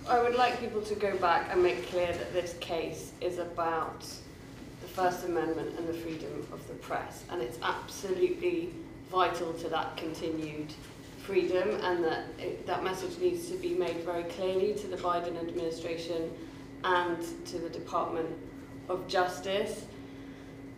I would like people to go back and make clear that this case is about the First Amendment and the freedom of the press, and it's absolutely vital to that continued freedom, and that message needs to be made very clearly to the Biden administration and to the Department of Justice.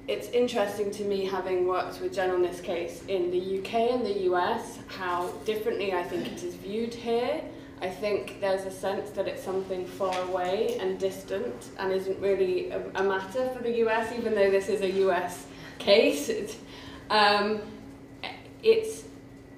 It's interesting to me, having worked with Jen on this case in the UK and the US, how differently I think it is viewed here. I think there's a sense that it's something far away and distant and isn't really a matter for the US, even though this is a US case. It's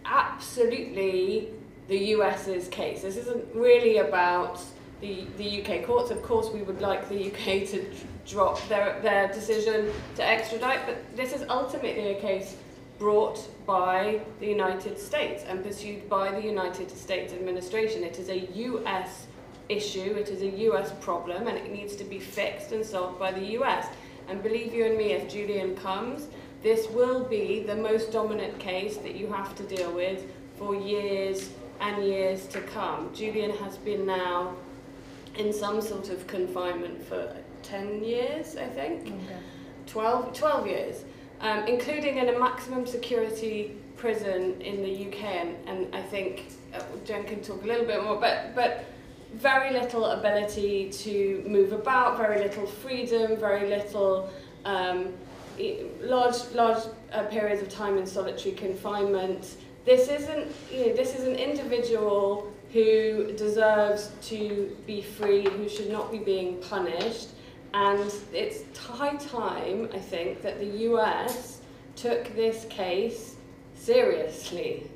absolutely the US's case. This isn't really about the UK courts. Of course, we would like the UK to drop their decision to extradite, but this is ultimately a case brought by the United States and pursued by the United States administration. It is a US issue, it is a US problem, and it needs to be fixed and solved by the US. And believe you and me, if Julian comes, this will be the most dominant case that you have to deal with for years and years to come. Julian has been now in some sort of confinement for 10 years, I think. Okay. 12 years. Including in a maximum security prison in the UK, and I think Jen can talk a little bit more, but very little ability to move about, very little freedom, very little large periods of time in solitary confinement. This is an individual who deserves to be free, who should not be being punished. And it's high time, I think, that the US took this case seriously.